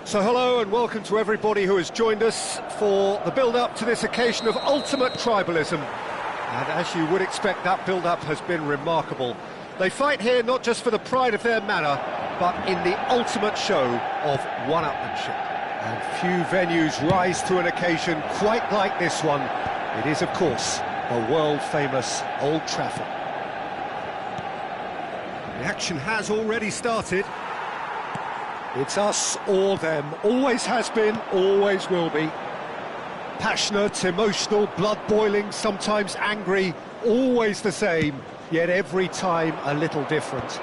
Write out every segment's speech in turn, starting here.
So hello and welcome to everybody who has joined us for the build-up to this occasion of ultimate tribalism. And as you would expect, that build-up has been remarkable. They fight here not just for the pride of their manor, but in the ultimate show of one-upmanship. And few venues rise to an occasion quite like this one. It is, of course, the world-famous Old Trafford. The action has already started. It's us or them, always has been, always will be. Passionate, emotional, blood-boiling, sometimes angry, always the same, yet every time a little different.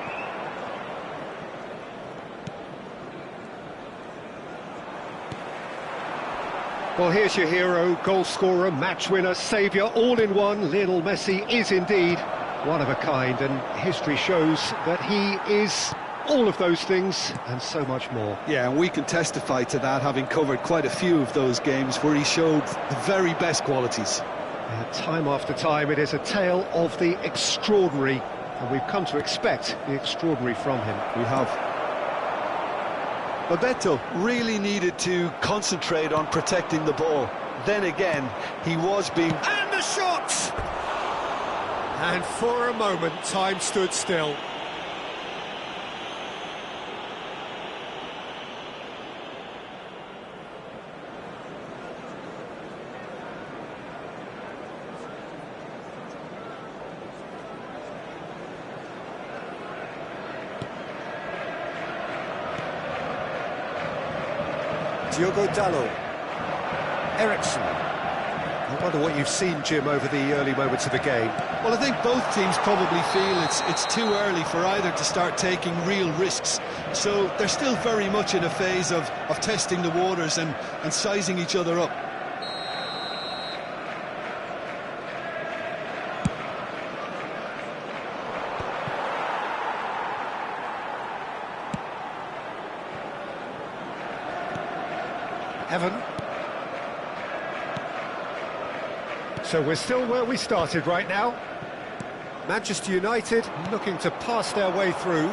Well, here's your hero, goal scorer, match winner, saviour, all in one. Lionel Messi is indeed one of a kind, and history shows that he is all of those things and so much more. Yeah, and we can testify to that, having covered quite a few of those games where he showed the very best qualities. Time after time, it is a tale of the extraordinary, and we've come to expect the extraordinary from him. We have. Bebeto really needed to concentrate on protecting the ball. Then again, he was being... And the shot! And for a moment, time stood still. Diogo Dalot, Eriksen. I wonder what you've seen, Jim, over the early moments of the game. Well, I think both teams probably feel it's too early for either to start taking real risks. So they're still very much in a phase of testing the waters and sizing each other up. Evan. So we're still where we started right now. Manchester United looking to pass their way through.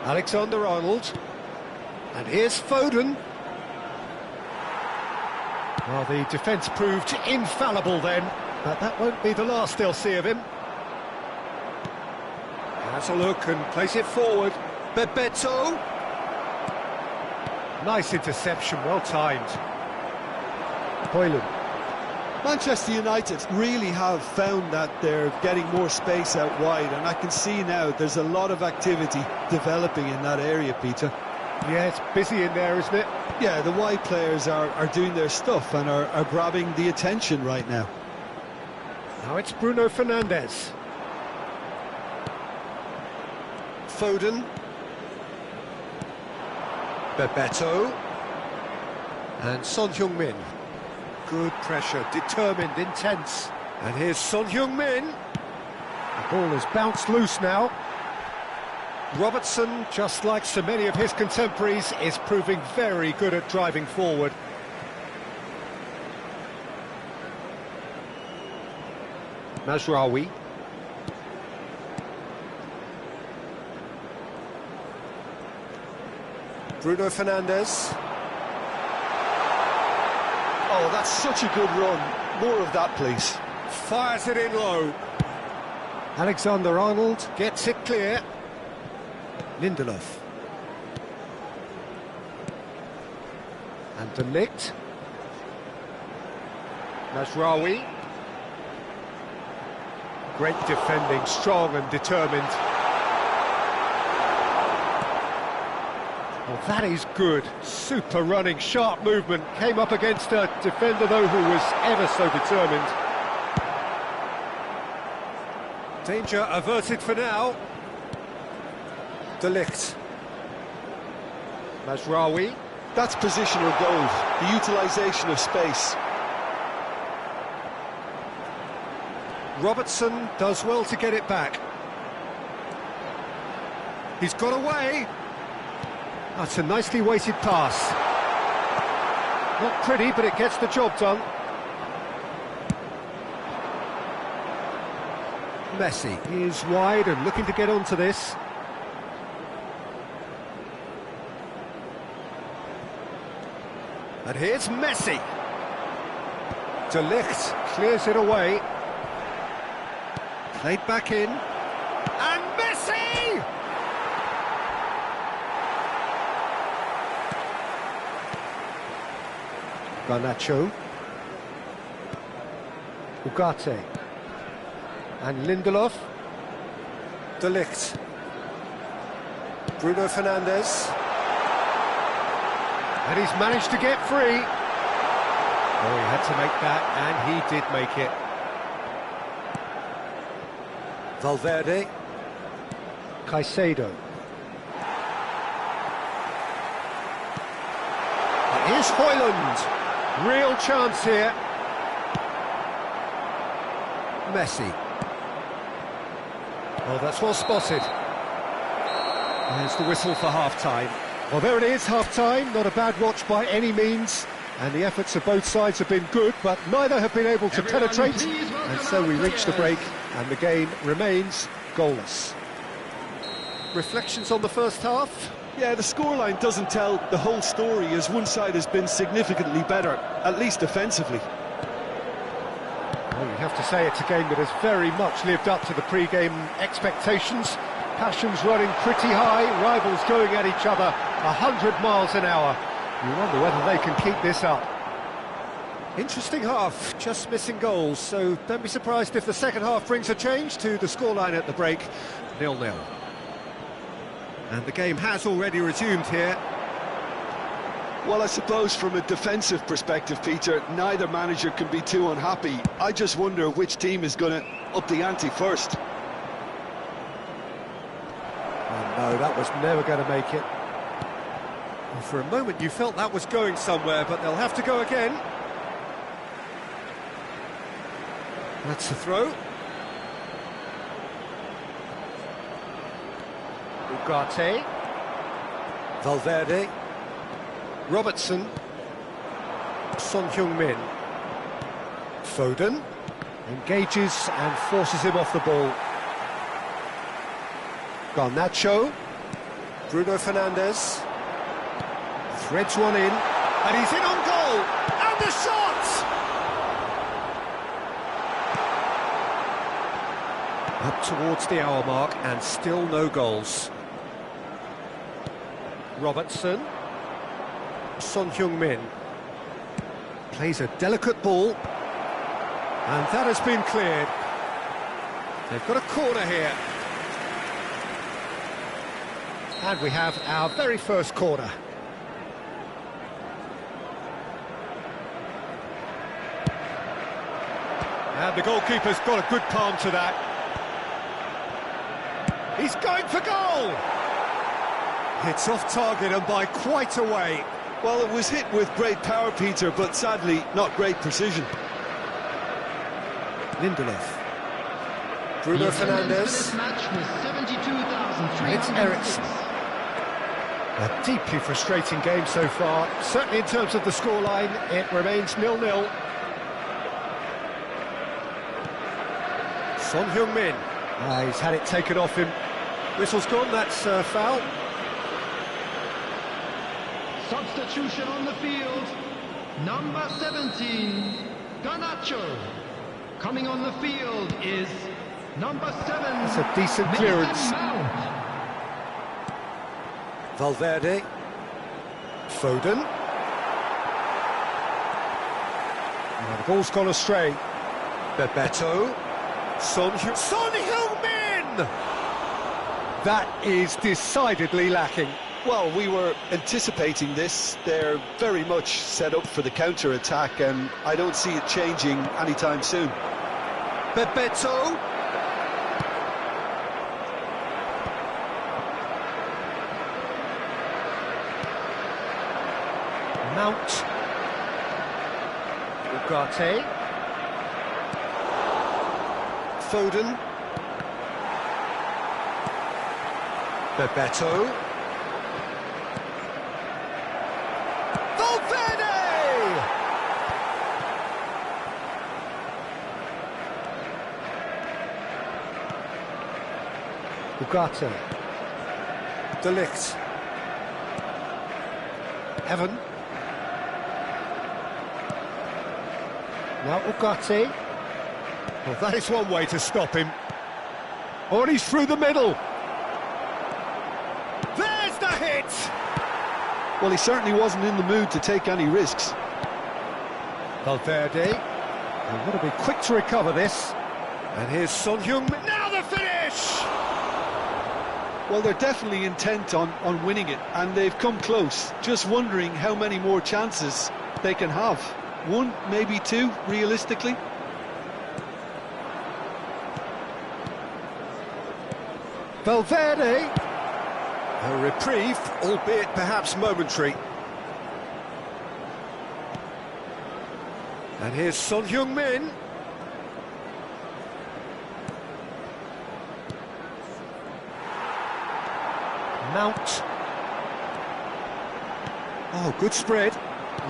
Alexander-Arnold. And here's Foden. Well, the defence proved infallible then, but that won't be the last they'll see of him. Has a look and plays it forward. Bebeto. Nice interception, well timed. Højlund. Manchester United really have found that they're getting more space out wide, and I can see now there's a lot of activity developing in that area, Peter. Yeah, it's busy in there, isn't it? Yeah, the wide players are doing their stuff and are grabbing the attention right now. Now it's Bruno Fernandes. Foden. Bebeto. And Son Heung-min. Good pressure, determined, intense. And here's Son Heung-min. The ball has bounced loose now. Robertson, just like so many of his contemporaries, is proving very good at driving forward. Mazraoui. Bruno Fernandes. Oh, that's such a good run. More of that, please. Fires it in low. Alexander-Arnold gets it clear. Lindelof. And De Ligt. Mazraoui. Great defending, strong and determined. Well, that is good. Super running, sharp movement. Came up against a defender, though, who was ever so determined. Danger averted for now. De Ligt. Mazraoui. That's positional goal, the utilisation of space. Robertson does well to get it back. He's got away. That's a nicely weighted pass. Not pretty, but it gets the job done. Messi is wide and looking to get onto this. And here's Messi. De Ligt clears it away. Played back in. And Messi! Garnacho. Ugarte. And Lindelof. De Ligt. Bruno Fernandes. And he's managed to get free. Oh, he had to make that, and he did make it. Valverde. Caicedo. And here's Højlund. Real chance here. Messi. Oh, that's well spotted. There's the whistle for half-time. Well, there it is, half-time. Not a bad watch by any means. And the efforts of both sides have been good, but neither have been able to penetrate. And so we reach the break, and the game remains goalless. Reflections on the first half? Yeah, the scoreline doesn't tell the whole story, as one side has been significantly better, at least offensively. Well, you'd have to say it's a game that has very much lived up to the pre-game expectations. Passions running pretty high, rivals going at each other 100 miles an hour. You wonder whether they can keep this up. Interesting half, just missing goals, so don't be surprised if the second half brings a change to the scoreline at the break, 0-0. And the game has already resumed here. Well, I suppose from a defensive perspective, Peter, neither manager can be too unhappy. I just wonder which team is going to up the ante first. Oh no, that was never going to make it. Well, for a moment you felt that was going somewhere, but they'll have to go again. That's the throw. Ugarte. Valverde. Robertson. Son Heung-min. Foden. Engages and forces him off the ball. Garnacho. Bruno Fernandes. Threads one in. And he's in on goal! And the shot! Up towards the hour mark and still no goals. Robertson. Son Heung-min. Plays a delicate ball. And that has been cleared. They've got a corner here. And we have our very first corner. And the goalkeeper's got a good palm to that. He's going for goal! It's off target and by quite a way. Well, it was hit with great power, Peter, but sadly not great precision. Lindelof. Bruno Fernandes. And it's Eriksen. A deeply frustrating game so far. Certainly in terms of the scoreline, it remains 0-0. Son Heung-min. He's had it taken off him. Whistle's gone, that's foul. Substitution on the field. Number 17, Garnacho. Coming on the field is number 7. That's a decent clearance. Valverde. Foden. Oh, the ball's gone astray. Bebeto. Son Heung-min! That is decidedly lacking. Well, we were anticipating this. They're very much set up for the counter-attack, and I don't see it changing anytime soon. Bebeto. Mount. Ugarte. Foden. Bebeto. Valverde! Ugarte. De Ligt. Evan. Now Ugarte. Well, that is one way to stop him. Oh, and he's through the middle. There's the hit! Well, he certainly wasn't in the mood to take any risks. Valverde. They've got to be quick to recover this. And here's Son Heung-min. Now the finish! Well, they're definitely intent on winning it, and they've come close. Just wondering how many more chances they can have. One, maybe two, realistically. Valverde. A reprieve, albeit perhaps momentary. And here's Son Heung-min. Mount. Oh, good spread.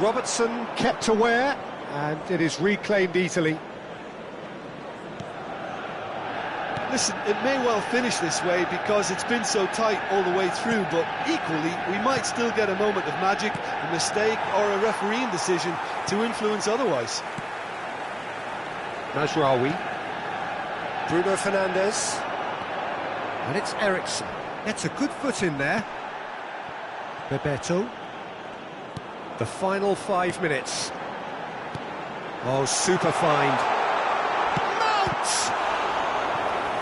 Robertson kept aware, and it is reclaimed easily. Listen, it may well finish this way because it's been so tight all the way through, but equally, we might still get a moment of magic, a mistake, or a refereeing decision to influence otherwise. Mazraoui. Bruno Fernandes. And it's Eriksen. Gets a good foot in there. Bebeto. The final 5 minutes. Oh, super find. Mount!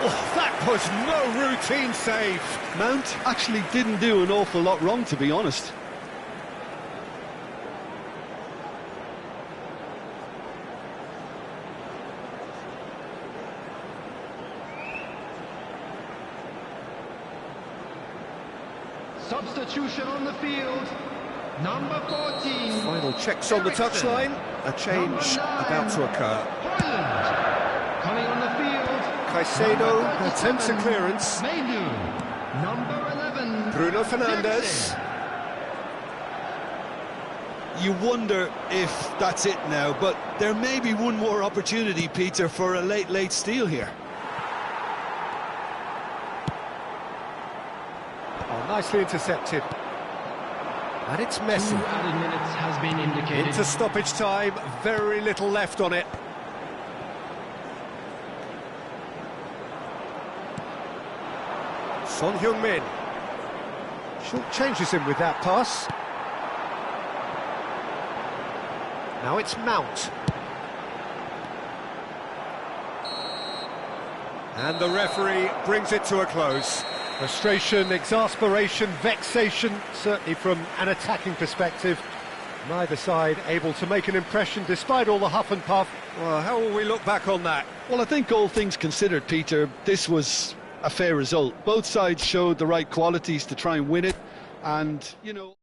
Oh, that was no routine save. Mount actually didn't do an awful lot wrong, to be honest. Substitution on the field. Number 14. Final checks on the touchline. A change about to occur. Hoyland. Coming on the field. Caicedo attempts a clearance. Mainu. Number 11. Bruno Fernandes. You wonder if that's it now, but there may be one more opportunity, Peter, for a late steal here. Oh, nicely intercepted. And it's Messi. 2 added minutes has been indicated. Into stoppage time, very little left on it. Son Heung-min. Short changes him with that pass. Now it's Mount. And the referee brings it to a close. Frustration, exasperation, vexation, certainly from an attacking perspective. Neither side able to make an impression despite all the huff and puff. Well, how will we look back on that? Well, I think all things considered, Peter, this was a fair result. Both sides showed the right qualities to try and win it, and, you know...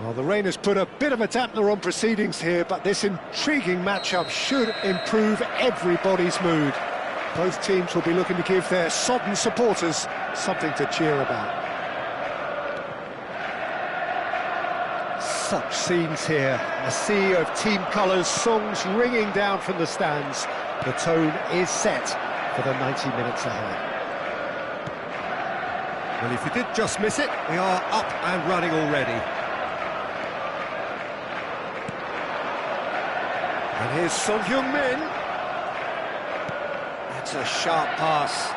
Well, the rain has put a bit of a dampener on proceedings here, but this intriguing matchup should improve everybody's mood. Both teams will be looking to give their sodden supporters something to cheer about. Such scenes here, a sea of team colours, songs ringing down from the stands. The tone is set for the 90 minutes ahead. Well, if you did just miss it, we are up and running already. And here's Son Heung-min. That's a sharp pass.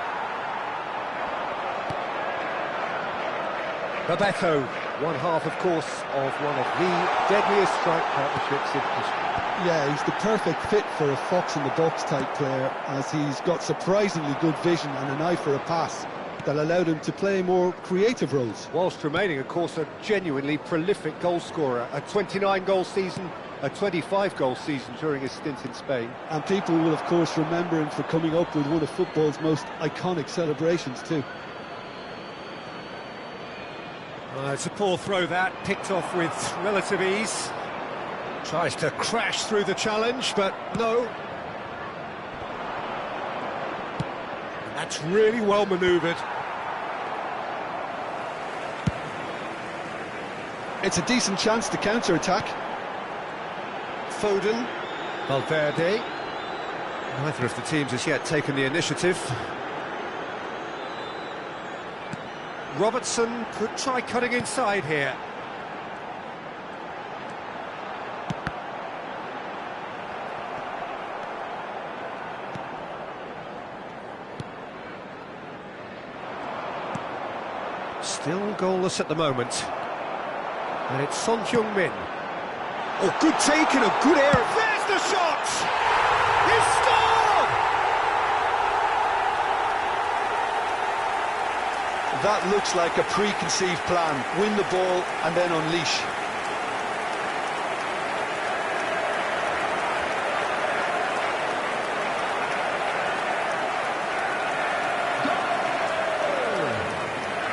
Bebeto, one half, of course, of one of the deadliest strike partnerships in history. Yeah, he's the perfect fit for a fox-in-the-box type player, as he's got surprisingly good vision and an eye for a pass that allowed him to play more creative roles. Whilst remaining, of course, a genuinely prolific goal-scorer. A 29-goal season, a 25-goal season during his stint in Spain. And people will, of course, remember him for coming up with one of football's most iconic celebrations, too. It's a poor throw that, picked off with relative ease. Tries to crash through the challenge, but no. And that's really well manoeuvred. It's a decent chance to counter-attack. Foden. Valverde. Neither of the teams has yet taken the initiative. Robertson could try cutting inside here. Still goalless at the moment. And it's Son Heung-min. Oh, good take and a good air. There's the shot! He scored! That looks like a preconceived plan. Win the ball and then unleash.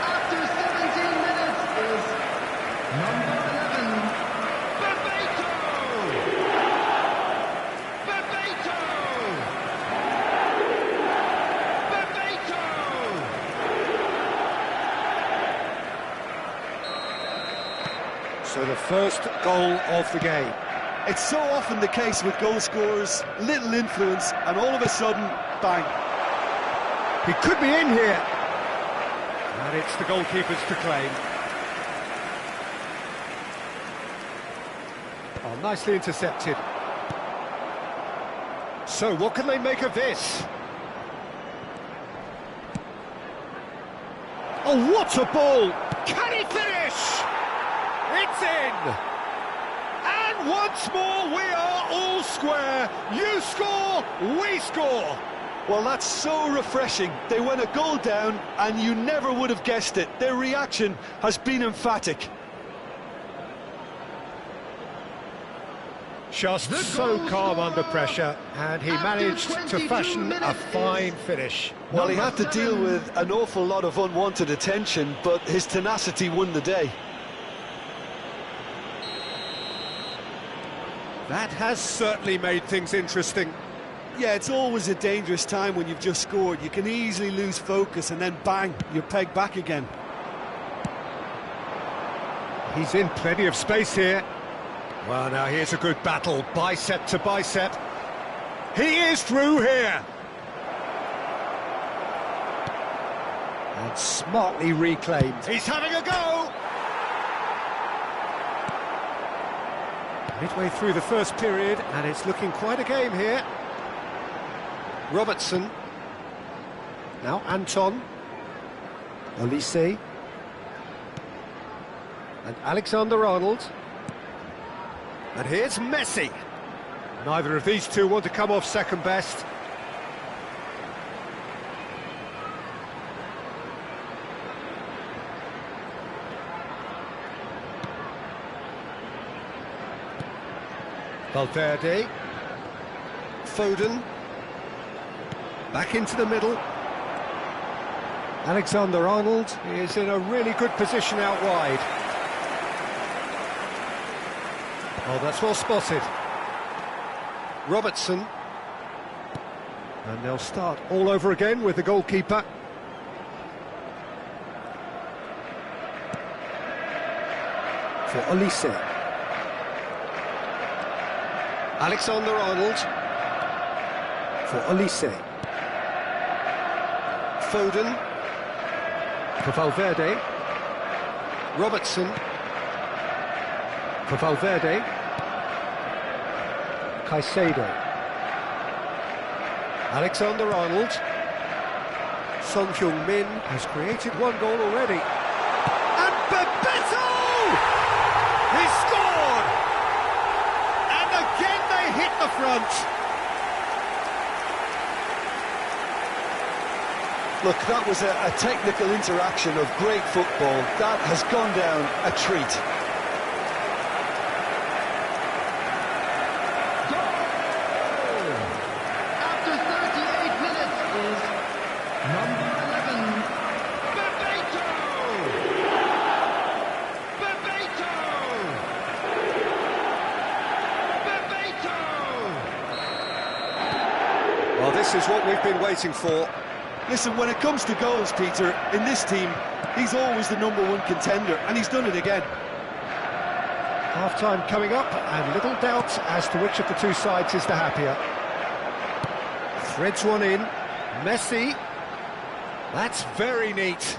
After 17 minutes is number 11, Bebeto! Bebeto! Bebeto! So the first goal of the game. It's so often the case with goal scorers, little influence, and all of a sudden, bang. He could be in here. And it's the goalkeeper's to claim. Oh, nicely intercepted. So, what can they make of this? Oh, what a ball! Can he finish? It's in! And once more, we are all square. You score, we score. Well, that's so refreshing. They went a goal down, and you never would have guessed it. Their reaction has been emphatic. Just so calm under pressure, and he managed to fashion a fine finish. Well, he had to deal with an awful lot of unwanted attention, but his tenacity won the day. That has certainly made things interesting. Yeah, it's always a dangerous time when you've just scored. You can easily lose focus, and then bang, you're pegged back again. He's in plenty of space here. Well, now here's a good battle, bicep to bicep. He is through here. And smartly reclaimed. He's having a go! Midway through the first period, and it's looking quite a game here. Robertson. Now Anton. Olise. And Alexander-Arnold. And here's Messi. Neither of these two want to come off second best. Valverde. Foden. Back into the middle. Alexander-Arnold is in a really good position out wide. Oh, that's well spotted. Robertson. And they'll start all over again with the goalkeeper. For Olise. Alexander-Arnold. For Olise. Foden. For Valverde. Robertson. For Valverde. Caicedo. Alexander-Arnold. Son Heung-min has created one goal already. And Bebeto! He scored! And again they hit the front. Look, that was a technical interaction of great football. That has gone down a treat. After 38 minutes is number 11, Bebeto! Bebeto! Bebeto! Well, this is what we've been waiting for. Listen, when it comes to goals, Peter, in this team, he's always the #1 contender, and he's done it again. Half-time coming up, and little doubt as to which of the two sides is the happier. Threads one in. Messi. That's very neat.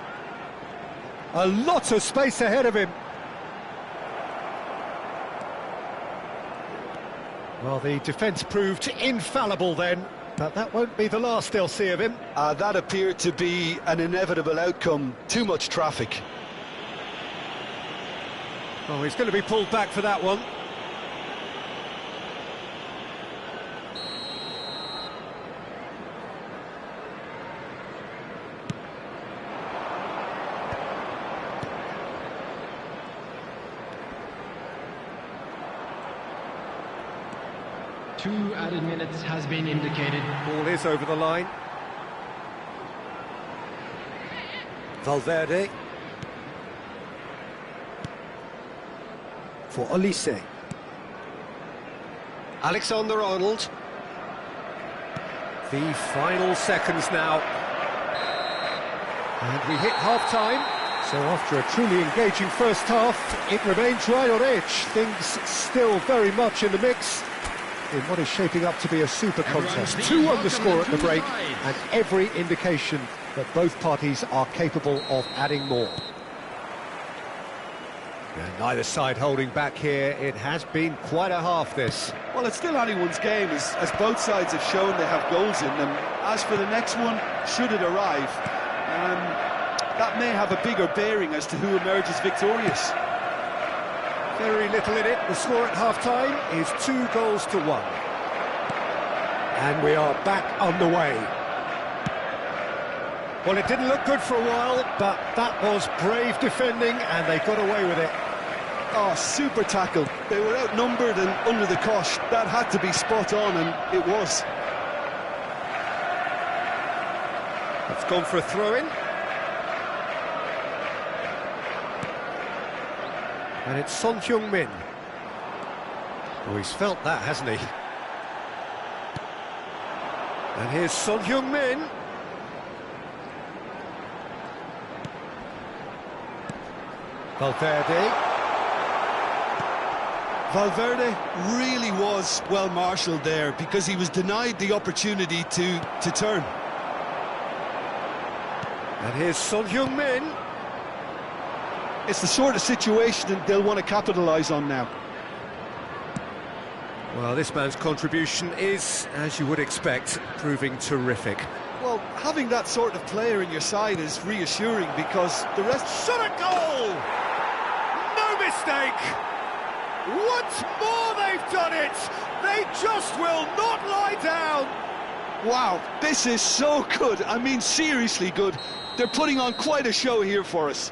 A lot of space ahead of him. Well, the defence proved infallible then, but that won't be the last they'll see of him. That appeared to be an inevitable outcome. Too much traffic. Oh, he's going to be pulled back for that one. Two added minutes has been indicated. Ball is over the line. Valverde. For Olise. Alexander-Arnold. The final seconds now. And we hit half-time. So after a truly engaging first half, it remains right on edge. Things still very much in the mix in what is shaping up to be a super contest. 2-1 the score at the break, and every indication that both parties are capable of adding more. And neither side holding back here. It has been quite a half, this. Well, it's still anyone's game, as both sides have shown they have goals in them. As for the next one, should it arrive, that may have a bigger bearing as to who emerges victorious. Very little in it. The score at half-time is 2-1. And we are back underway. Well, it didn't look good for a while, but that was brave defending, and they got away with it. Oh, super tackle. They were outnumbered and under the cosh. That had to be spot on, and it was. It's gone for a throw-in. And it's Son Heung-min. Oh, he's felt that, hasn't he? And here's Son Heung-min. Valverde. Valverde really was well marshalled there, because he was denied the opportunity to turn. And here's Son Heung-min. It's the sort of situation that they'll want to capitalise on now. Well, this man's contribution is, as you would expect, proving terrific. Well, having that sort of player in your side is reassuring, because the rest... Shot a goal! No mistake! Once more they've done it! They just will not lie down! Wow, this is so good. I mean, seriously good. They're putting on quite a show here for us.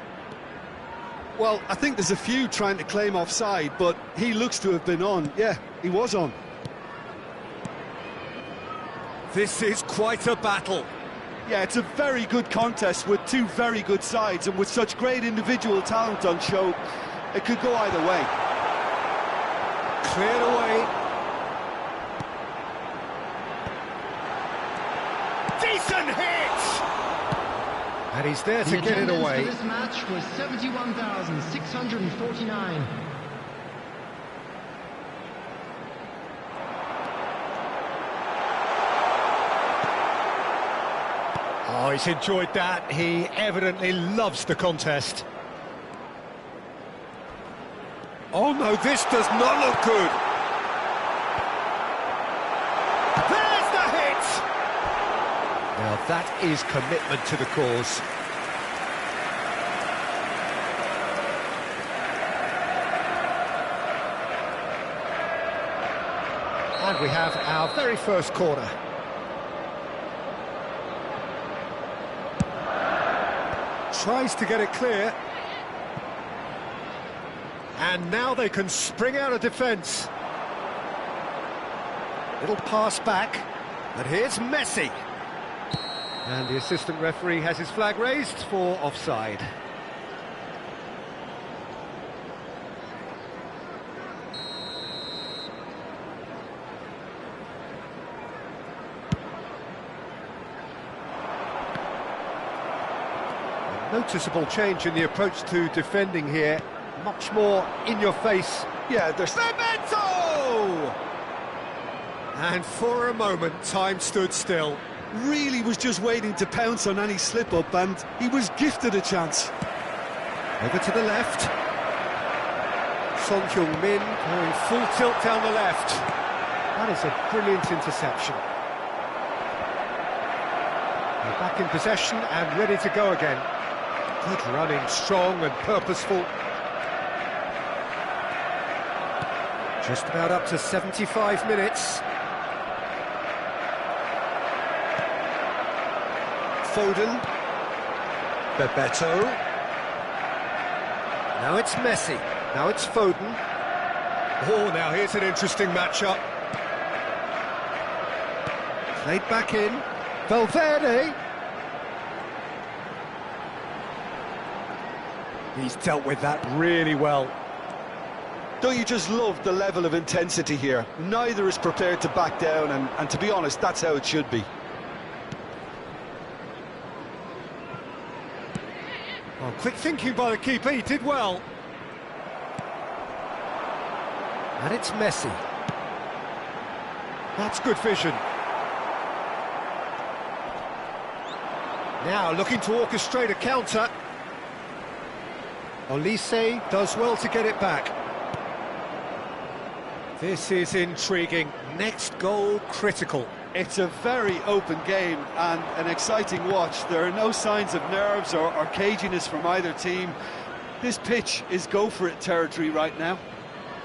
Well, I think there's a few trying to claim offside, but he looks to have been on. Yeah, he was on. This is quite a battle. Yeah, it's a very good contest with two very good sides, and with such great individual talent on show, it could go either way. Cleared away. Decent hit! And he's there to get it away. The attendance for this match was 71,649. Oh, he's enjoyed that. He evidently loves the contest. Oh no, this does not look good. Well, that is commitment to the cause. And we have our very first corner. Tries to get it clear. And now they can spring out of defence. Little pass back. And here's Messi. And the assistant referee has his flag raised for offside. A noticeable change in the approach to defending here. Much more in your face. Yeah, there's... Bebeto! And for a moment, time stood still. Really was just waiting to pounce on any slip-up, and he was gifted a chance. Over to the left. Son Heung-min going full tilt down the left. That is a brilliant interception. They're back in possession and ready to go again. Good running, strong and purposeful. Just about up to 75 minutes. Foden. Bebeto. Now it's Messi. Now it's Foden. Oh, now here's an interesting matchup. Played back in. Valverde. He's dealt with that really well. Don't you just love the level of intensity here? Neither is prepared to back down, and to be honest, that's how it should be. Oh, quick thinking by the keeper, he did well. And it's Messi. That's good vision. Now looking to orchestrate a counter. Olise does well to get it back. This is intriguing. Next goal critical. It's a very open game and an exciting watch. There are no signs of nerves or caginess from either team. This pitch is go-for-it territory right now.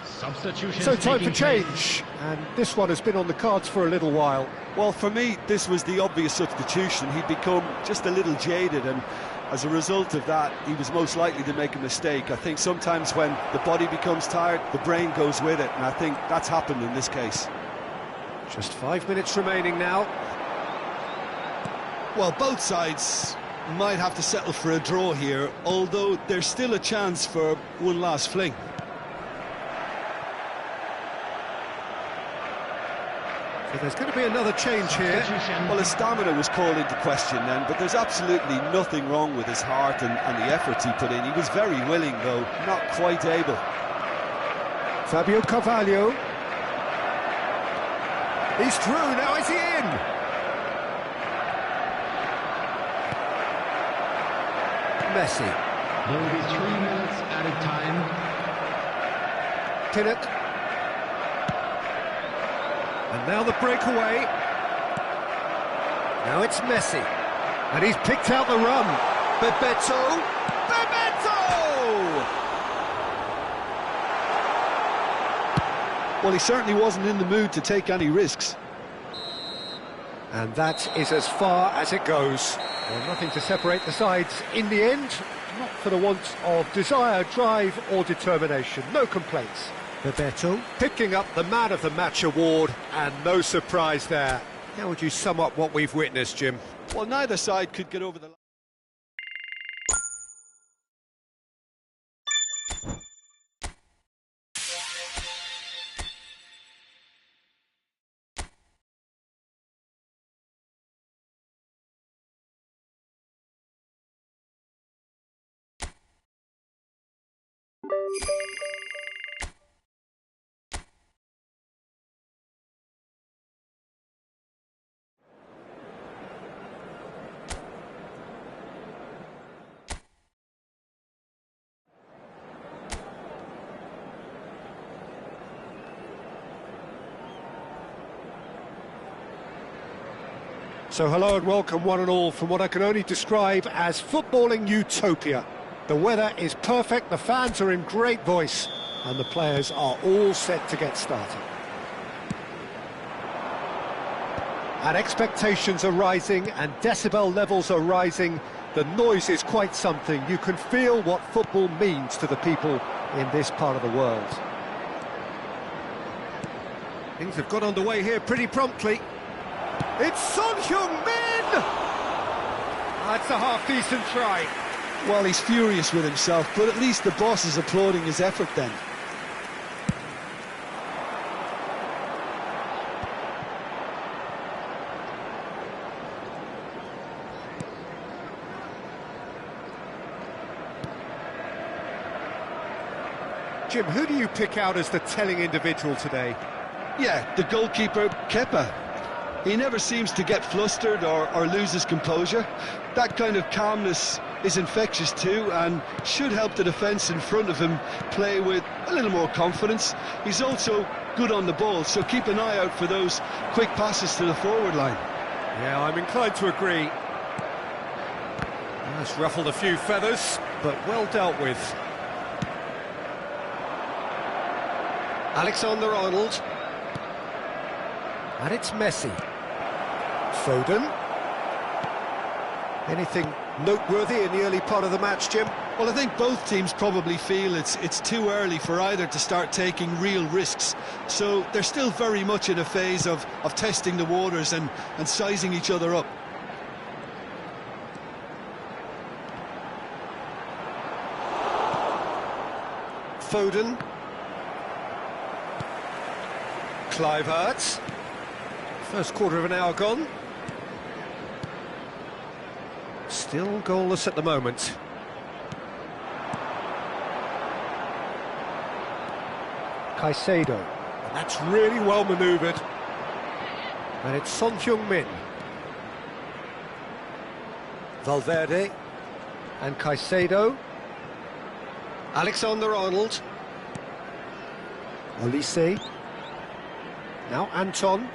Substitution. So time for change, and this one has been on the cards for a little while. Well, for me, this was the obvious substitution. He'd become just a little jaded, and as a result of that, he was most likely to make a mistake. I think sometimes when the body becomes tired, the brain goes with it, and I think that's happened in this case. Just 5 minutes remaining now. Well, both sides might have to settle for a draw here, although there's still a chance for one last fling. So there's going to be another change here. Well, his stamina was called into question then, but there's absolutely nothing wrong with his heart and the efforts he put in. He was very willing, though, not quite able. Fabio Carvalho. He's through, now is he in? Messi. There will be 3 minutes added time. Pinnock. And now the breakaway. Now it's Messi. And he's picked out the run. Bebeto. Bebeto! Well, he certainly wasn't in the mood to take any risks. And that is as far as it goes. Well, nothing to separate the sides in the end. Not for the want of desire, drive or determination. No complaints. Bebeto picking up the Man of the Match award, and no surprise there. How would you sum up what we've witnessed, Jim? Well, neither side could get over the line. So hello and welcome one and all from what I can only describe as footballing utopia. The weather is perfect, the fans are in great voice, and the players are all set to get started. And expectations are rising and decibel levels are rising. The noise is quite something. You can feel what football means to the people in this part of the world. Things have got underway here pretty promptly. It's Son Heung-min! That's a half-decent try. Well, he's furious with himself, but at least the boss is applauding his effort then. Jim, who do you pick out as the telling individual today? Yeah, the goalkeeper, Kepa. He never seems to get flustered or lose his composure. That kind of calmness is infectious too, and should help the defence in front of him play with a little more confidence. He's also good on the ball, so keep an eye out for those quick passes to the forward line. Yeah, I'm inclined to agree. That's ruffled a few feathers, but well dealt with. Alexander-Arnold. And it's Messi. Foden. Anything noteworthy in the early part of the match, Jim? Well, I think both teams probably feel it's too early for either to start taking real risks. So they're still very much in a phase of testing the waters and sizing each other up. Foden. Kluivert. First quarter of an hour gone. Still goalless at the moment. Caicedo. And that's really well manoeuvred. And it's Son Heung-min. Valverde. And Caicedo. Alexander-Arnold. Olise. Now Anton.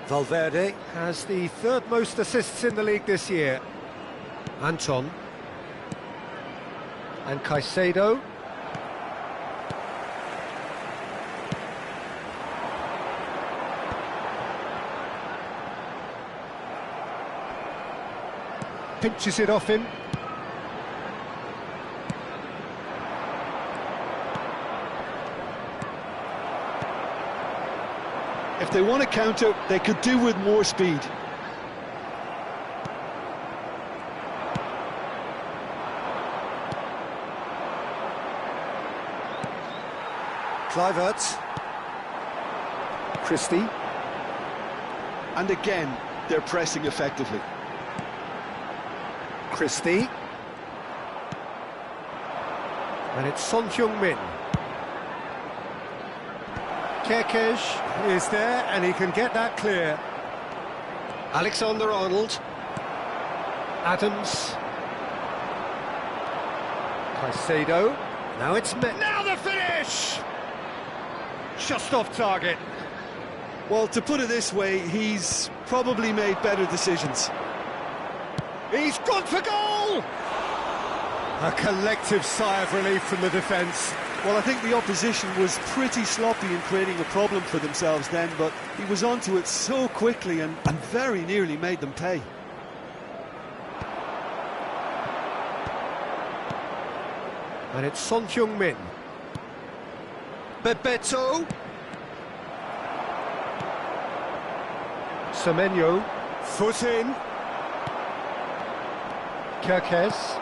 Valverde has the third most assists in the league this year. Anton. And Caicedo. Pinches it off him. If they want to counter, they could do with more speed. Kluivert. Christie. And again, they're pressing effectively. Christie. And it's Son Heung-min. Kerkez is there, and he can get that clear. Alexander-Arnold. Adams. Caicedo. Now it's met. Now the finish! Just off target. Well, to put it this way, he's probably made better decisions. He's gone for goal! A collective sigh of relief from the defence. Well, I think the opposition was pretty sloppy in creating a problem for themselves then, but he was onto it so quickly and very nearly made them pay. And it's Son Heung-min. Bebeto. Semenyo. Foot in. Kerkez.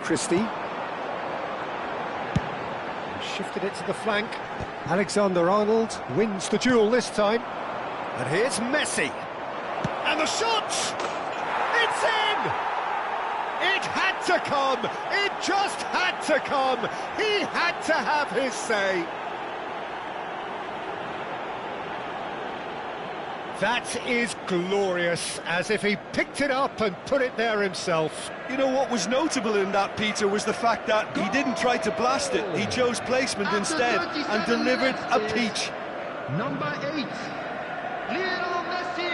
Christie. Shifted it to the flank. Alexander-Arnold wins the duel this time. And here's Messi. And the shot! It's in! It had to come! It just had to come! He had to have his say! That is glorious, as if he picked it up and put it there himself. You know what was notable in that, Peter, was the fact that he didn't try to blast it. He chose placement instead and delivered a peach. Number 8, Lionel Messi.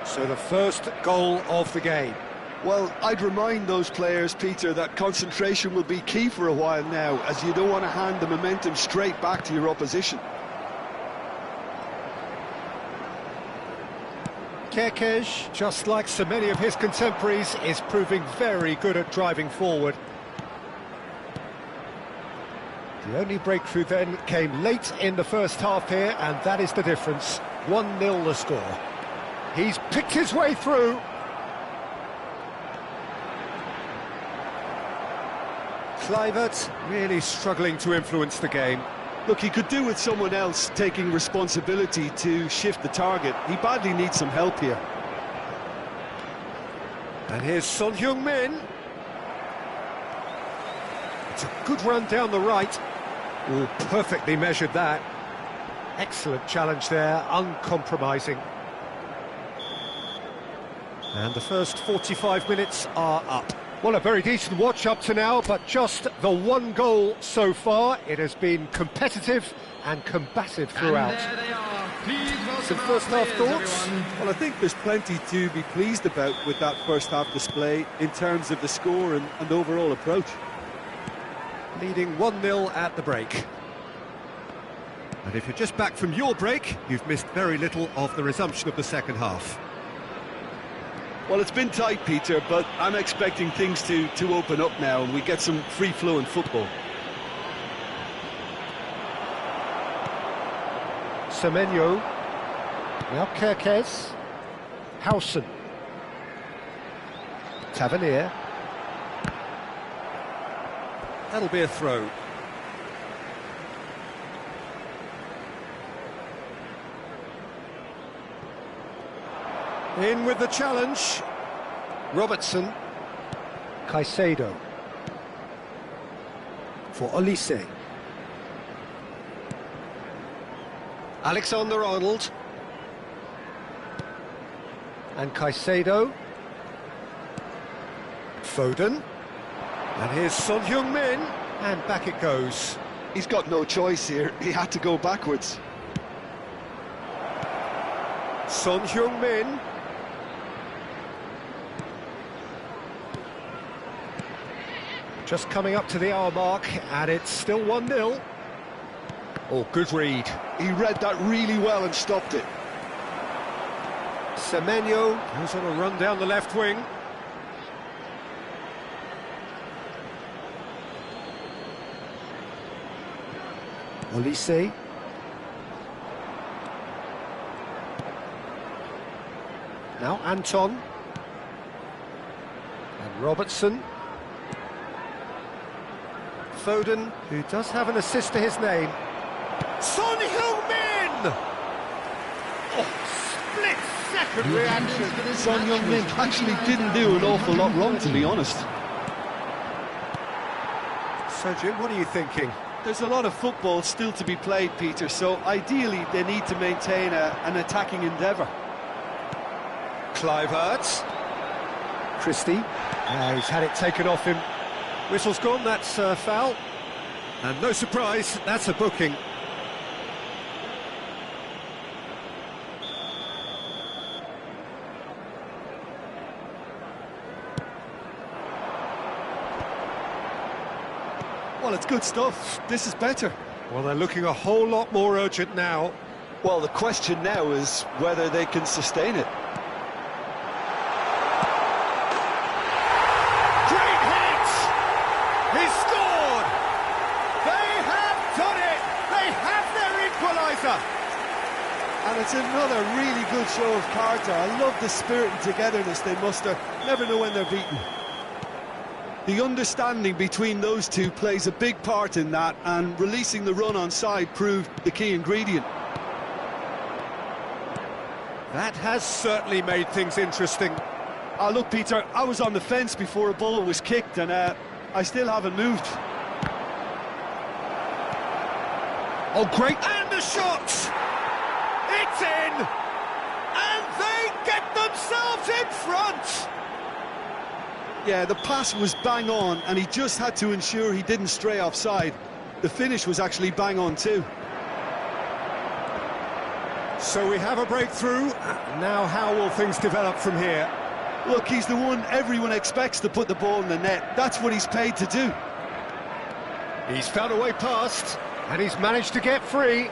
So the first goal of the game. Well, I'd remind those players, Peter, that concentration will be key for a while now, as you don't want to hand the momentum straight back to your opposition. Kerkez, just like so many of his contemporaries, is proving very good at driving forward. The only breakthrough then came late in the first half here, and that is the difference. 1-0 the score. He's picked his way through. Kluivert really struggling to influence the game. Look, he could do with someone else taking responsibility to shift the target. He badly needs some help here. And here's Son Heung-min. It's a good run down the right. Oh, perfectly measured that. Excellent challenge there, uncompromising. And the first 45 minutes are up. Well, a very decent watch up to now, but just the one goal so far. It has been competitive and combative throughout. And there they are. Please welcome Some our first half players, thoughts? everyone. Well, I think there's plenty to be pleased about with that first half display in terms of the score and overall approach. Leading 1-0 at the break. And if you're just back from your break, you've missed very little of the resumption of the second half. Well, it's been tight, Peter, but I'm expecting things to open up now and we get some free-flowing football. Semenyo. Now Kerkez. Howson. Tavernier. That'll be a throw. In with the challenge. Robertson. Caicedo. For Olise. Alexander-Arnold. And Caicedo. Foden. And here's Son Heung-min. And back it goes. He's got no choice here. He had to go backwards. Son Heung-min. Just coming up to the hour mark, and it's still 1-0. Oh, good read. He read that really well and stopped it. Semenyo goes on a run down the left wing. Olise. Now Anton. And Robertson. Foden, who does have an assist to his name. Son Heung-min! Oh, split-second reaction. Son Heung-min actually didn't do an awful lot wrong, to be honest. So, Jim, what are you thinking? There's a lot of football still to be played, Peter, so ideally they need to maintain an attacking endeavour. Kluivert. Christie. He's had it taken off him. Whistle's gone, that's a foul. And no surprise, that's a booking. Well, it's good stuff. This is better. Well, they're looking a whole lot more urgent now. Well, the question now is whether they can sustain it. Great hit! He scored! They have done it! They have their equaliser! And it's another really good show of character. I love the spirit and togetherness they muster. Never know when they're beaten. The understanding between those two plays a big part in that, and releasing the run on side proved the key ingredient. That has certainly made things interesting. Look, Peter, I was on the fence before a ball was kicked, and I still haven't moved. Oh, great! And the shot! It's in! And they get themselves in front! Yeah, the pass was bang on, and he just had to ensure he didn't stray offside. The finish was actually bang on too. So we have a breakthrough. Now how will things develop from here? Look, he's the one everyone expects to put the ball in the net. That's what he's paid to do. He's found a way past, and he's managed to get free.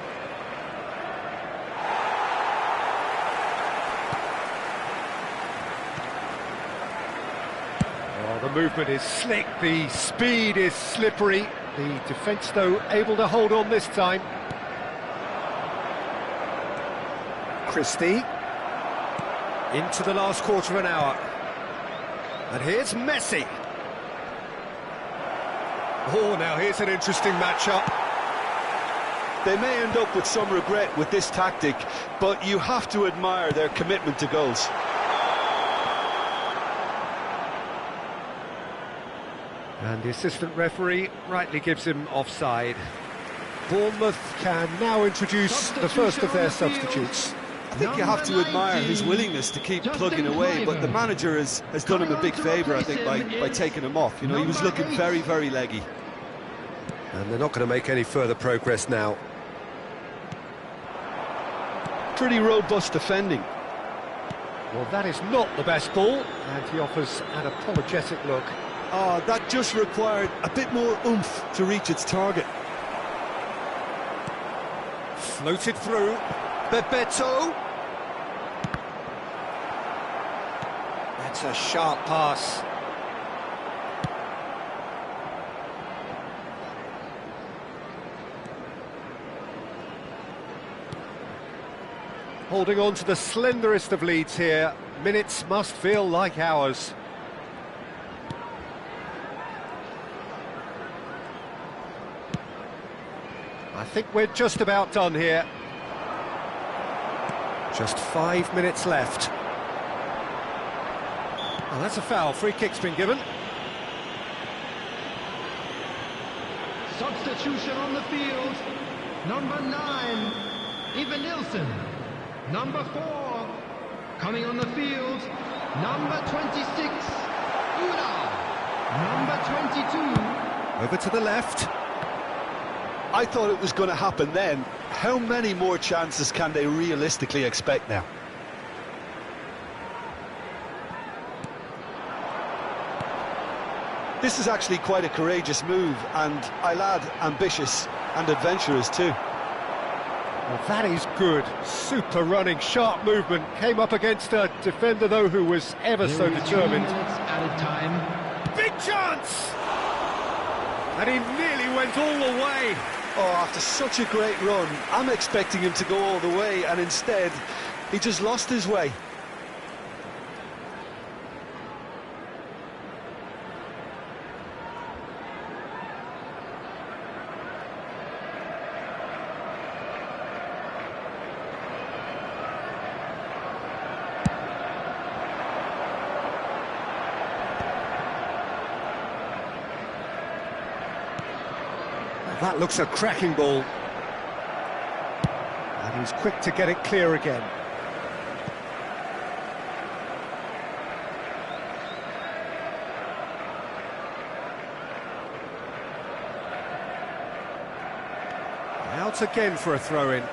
Oh, the movement is slick, the speed is slippery. The defence, though, able to hold on this time. Christie. Into the last quarter of an hour. And here's Messi. Oh, now here's an interesting matchup. They may end up with some regret with this tactic, but you have to admire their commitment to goals. And the assistant referee rightly gives him offside. Bournemouth can now introduce the first of their substitutes. I think you have to admire his willingness to keep plugging away, but the manager has done him a big favour, I think, by taking him off. You know, he was looking very, very leggy. And they're not going to make any further progress now. Pretty robust defending. Well, that is not the best ball, and he offers an apologetic look. That just required a bit more oomph to reach its target. Floated through. Bebeto. That's a sharp pass. Holding on to the slenderest of leads here. Minutes must feel like hours. I think we're just about done here. Just 5 minutes left. Oh, that's a foul. Free kick's been given. Substitution on the field. Number 9, Ivan Nilsson. Number 4, coming on the field. Number 26, Udal. Number 22. Over to the left. I thought it was going to happen then. How many more chances can they realistically expect now? This is actually quite a courageous move, and I'll add ambitious and adventurous too. Well, that is good. Super running, sharp movement. Came up against a defender, though, who was ever so determined. Added time. Big chance! And he nearly went all the way. Oh, after such a great run, I'm expecting him to go all the way, and instead, he just lost his way. That looks a cracking ball. And he's quick to get it clear again. Out again for a throw-in.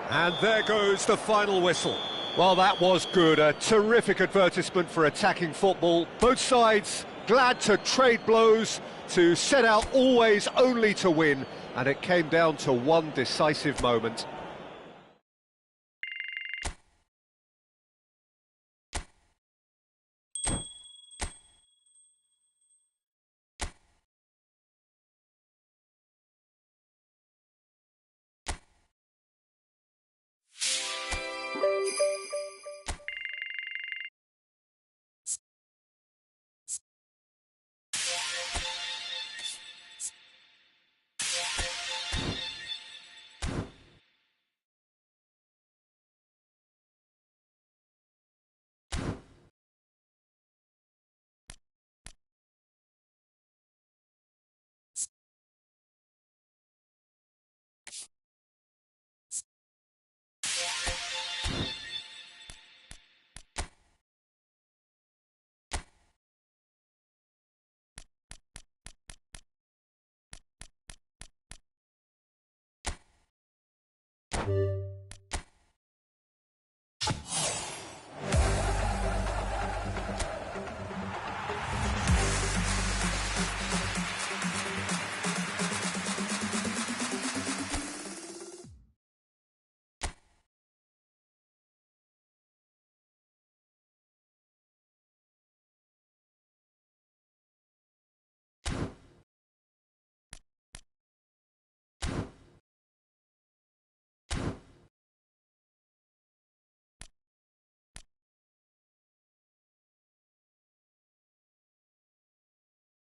And there goes the final whistle. Well, that was good. A terrific advertisement for attacking football. Both sides glad to trade blows, to set out always only to win, and it came down to one decisive moment.